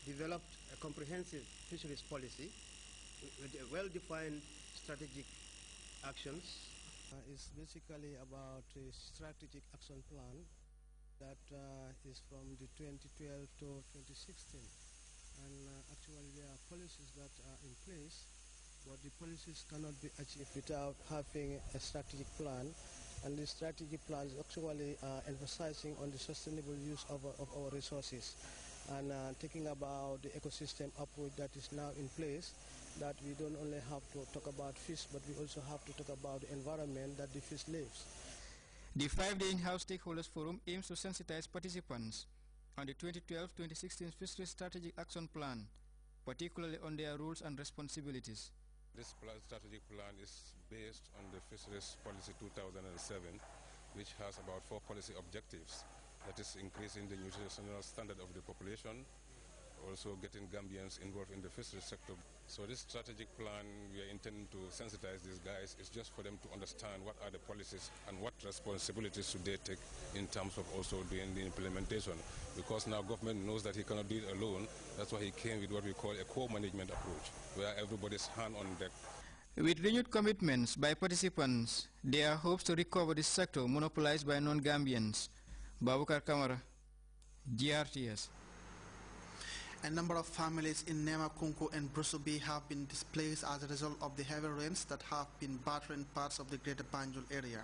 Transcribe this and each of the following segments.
developed a comprehensive fisheries policy with well-defined strategic actions. It's basically about a strategic action plan that is from the 2012 to 2016. And actually there are policies that are in place, but the policies cannot be achieved without having a strategic plan. And the strategic plan is actually emphasizing on the sustainable use of our resources and thinking about the ecosystem approach that is now in place, that we don't only have to talk about fish, but we also have to talk about the environment that the fish lives. The 5-day in-house stakeholders forum aims to sensitize participants on the 2012-2016 Fisheries Strategic Action Plan, particularly on their roles and responsibilities. This strategic plan is based on the Fisheries Policy 2007, which has about 4 policy objectives. That is increasing the nutritional standard of the population, also getting Gambians involved in the fisheries sector. So this strategic plan, we are intending to sensitize these guys. It's just for them to understand what are the policies and what responsibilities should they take in terms of also doing the implementation. Because now government knows that he cannot do it alone. That's why he came with what we call a co-management approach, where everybody's hand on deck. With renewed commitments by participants, there are hopes to recover this sector monopolized by non-Gambians. Babukar Kamara, GRTS. A number of families in Nemakunku and Brusubi have been displaced as a result of the heavy rains that have been battering parts of the greater Banjul area.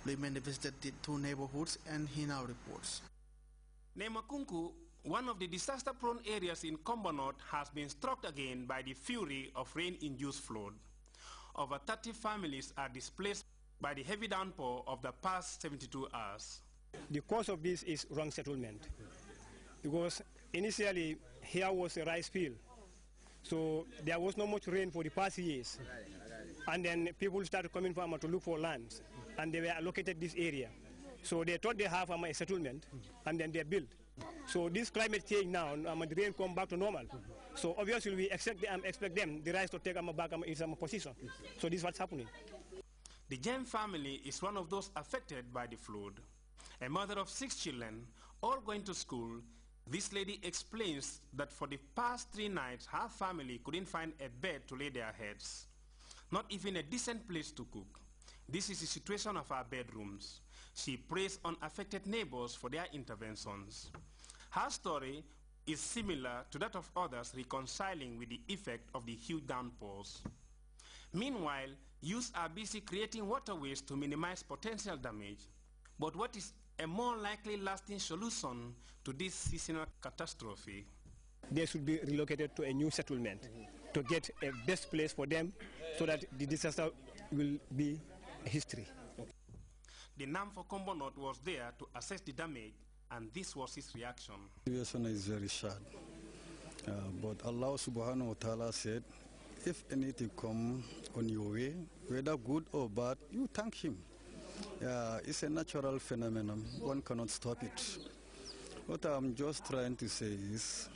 Women visited the 2 neighborhoods and he now reports. Nemakunku, one of the disaster-prone areas in Kombo North, has been struck again by the fury of rain-induced flood. Over 30 families are displaced by the heavy downpour of the past 72 hours. The cause of this is wrong settlement, because initially here was a rice field, so there was not much rain for the past years, and then people started coming from to look for lands, and they were allocated this area, so they thought they have a settlement, and then they built. So this climate change now, the rain come back to normal, so obviously we expect them the rice to take back in some position. So this is what's happening. The Jem family is one of those affected by the flood. A mother of 6 children, all going to school, this lady explains that for the past 3 nights, her family couldn't find a bed to lay their heads, not even a decent place to cook. This is the situation of our bedrooms. She prays on affected neighbors for their interventions. Her story is similar to that of others reconciling with the effect of the huge downpours. Meanwhile, youths are busy creating waterways to minimize potential damage. But what is a more likely lasting solution to this seasonal catastrophe? They should be relocated to a new settlement to get a best place for them so that the disaster will be history. The NAM for Kombo North was there to assess the damage, and this was his reaction. The situation is very sad, but Allah subhanahu wa ta'ala said, if anything come on your way, whether good or bad, you thank him. It's a natural phenomenon. One cannot stop it. What I'm just trying to say is,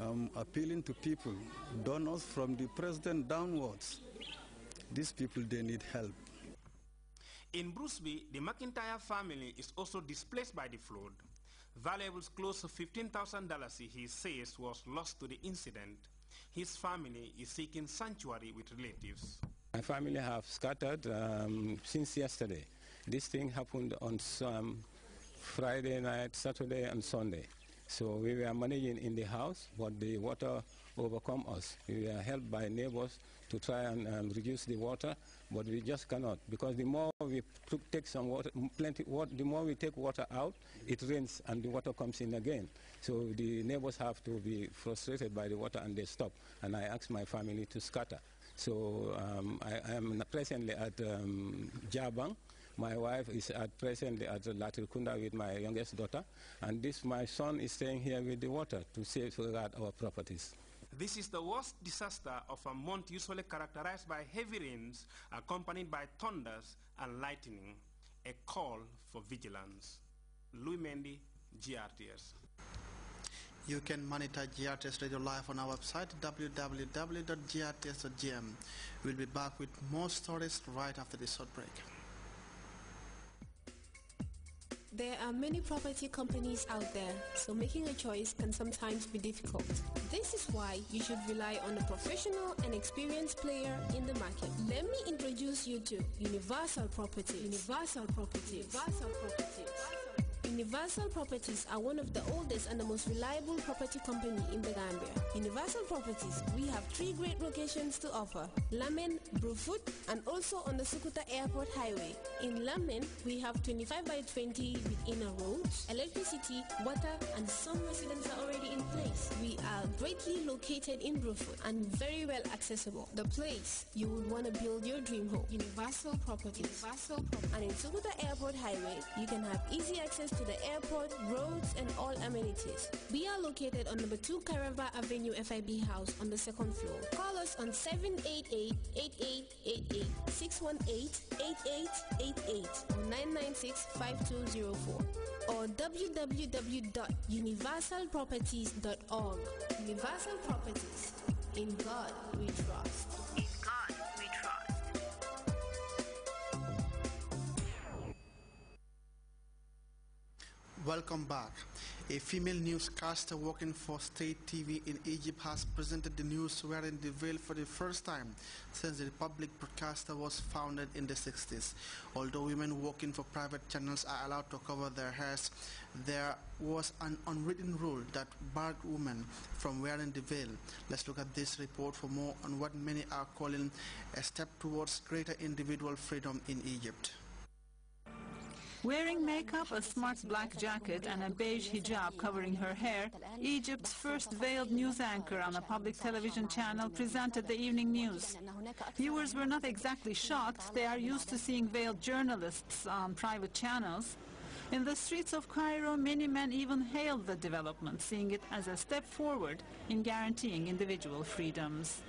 I'm appealing to people, donors from the president downwards. These people, they need help. In Bruceby, the McIntyre family is also displaced by the flood. Valuables close to $15,000, he says, was lost to the incident. His family is seeking sanctuary with relatives. My family have scattered since yesterday. This thing happened on Friday night, Saturday and Sunday. So we were managing in the house, but the water overcome us. We were helped by neighbors to try and reduce the water, but we just cannot, because the more we take some water, the more we take water out, it rains and the water comes in again. So the neighbors have to be frustrated by the water and they stop. And I asked my family to scatter. So I am presently at Jabang. My wife is presently at Latrikunda with my youngest daughter, and my son is staying here with the water to safeguard our properties. This is the worst disaster of a month usually characterized by heavy rains accompanied by thunders and lightning. A call for vigilance. Louis Mendy, GRTS. You can monitor GRTS Radio Live on our website www.grts.gm. We'll be back with more stories right after this short break. There are many property companies out there, so making a choice can sometimes be difficult. This is why you should rely on a professional and experienced player in the market. Let me introduce you to Universal Properties. Universal Properties. Universal Properties. Universal Properties are one of the oldest and the most reliable property company in the Gambia. Universal Properties, we have 3 great locations to offer: Lamen, Brufut, and also on the Sukuta Airport Highway. In Lamen, we have 25 by 20 with inner roads, electricity, water, and some residents are already in place. We are greatly located in Brufut and very well accessible. The place you would want to build your dream home. Universal Properties. Universal Properties. And in Sukuta Airport Highway, you can have easy access to the airport, roads, and all amenities. We are located on number 2 Carava Avenue FIB House on the 2nd floor. Call us on 788-8888, 618-8888, or 996-5204, or www.universalproperties.org. Universal Properties. In God we trust. In God we trust. Welcome back. A female newscaster working for state TV in Egypt has presented the news wearing the veil for the first time since the public broadcaster was founded in the 60s. Although women working for private channels are allowed to cover their hairs, there was an unwritten rule that barred women from wearing the veil. Let's look at this report for more on what many are calling a step towards greater individual freedom in Egypt. Wearing makeup, a smart black jacket and a beige hijab covering her hair, Egypt's first veiled news anchor on a public television channel presented the evening news. Viewers were not exactly shocked. They are used to seeing veiled journalists on private channels. In the streets of Cairo, many men even hailed the development, seeing it as a step forward in guaranteeing individual freedoms.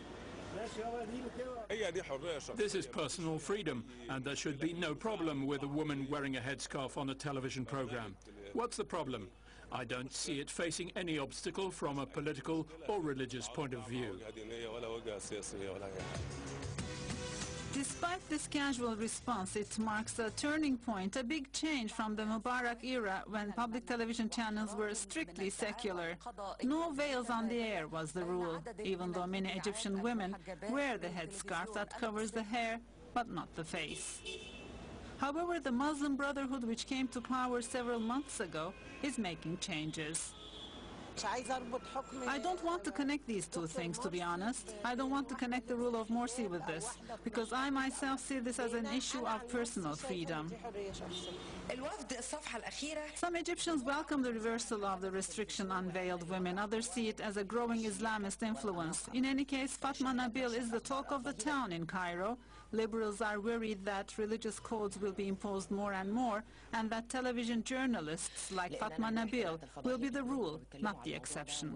This is personal freedom, and there should be no problem with a woman wearing a headscarf on a television program. What's the problem? I don't see it facing any obstacle from a political or religious point of view. Despite this casual response, it marks a turning point, a big change from the Mubarak era when public television channels were strictly secular. No veils on the air was the rule, even though many Egyptian women wear the headscarf that covers the hair but not the face. However, the Muslim Brotherhood, which came to power several months ago, is making changes. I don't want to connect these two things, to be honest. I don't want to connect the rule of Morsi with this, because I myself see this as an issue of personal freedom. Some Egyptians welcome the reversal of the restriction on veiled women. Others see it as a growing Islamist influence. In any case, Fatma Nabil is the talk of the town in Cairo. Liberals are worried that religious codes will be imposed more and more, and that television journalists like Fatma Nabil will be the rule, not the exception.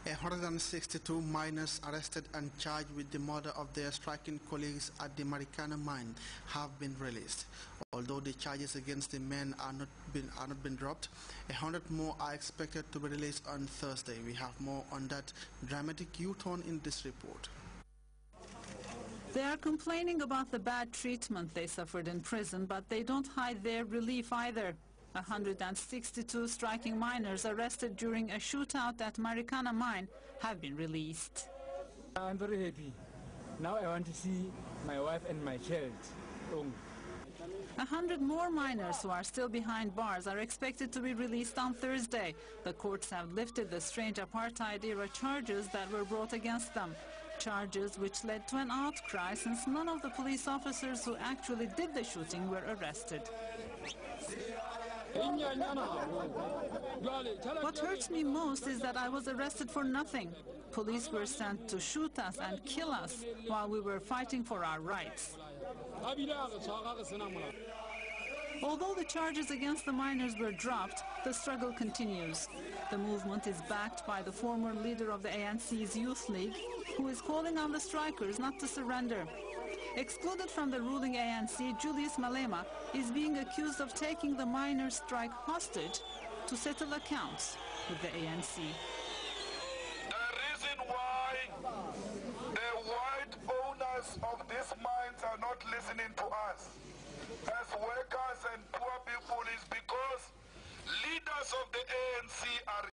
162 miners arrested and charged with the murder of their striking colleagues at the Marikana mine have been released. Although the charges against the men are not been dropped, 100 more are expected to be released on Thursday. We have more on that dramatic U-turn in this report. They are complaining about the bad treatment they suffered in prison, but they don't hide their relief either. 162 striking miners arrested during a shootout at Marikana mine have been released. I'm very happy. Now I want to see my wife and my child. 100 more miners who are still behind bars are expected to be released on Thursday. The courts have lifted the strange apartheid-era charges that were brought against them. Charges which led to an outcry since none of the police officers who actually did the shooting were arrested. What hurts me most is that I was arrested for nothing. Police were sent to shoot us and kill us while we were fighting for our rights. Although the charges against the miners were dropped, the struggle continues. The movement is backed by the former leader of the ANC's Youth League, who is calling on the strikers not to surrender. Excluded from the ruling ANC, Julius Malema is being accused of taking the miners' strike hostage to settle accounts with the ANC. The reason why the white owners of these mines are not listening to us as workers and poor people is because leaders of the ANC are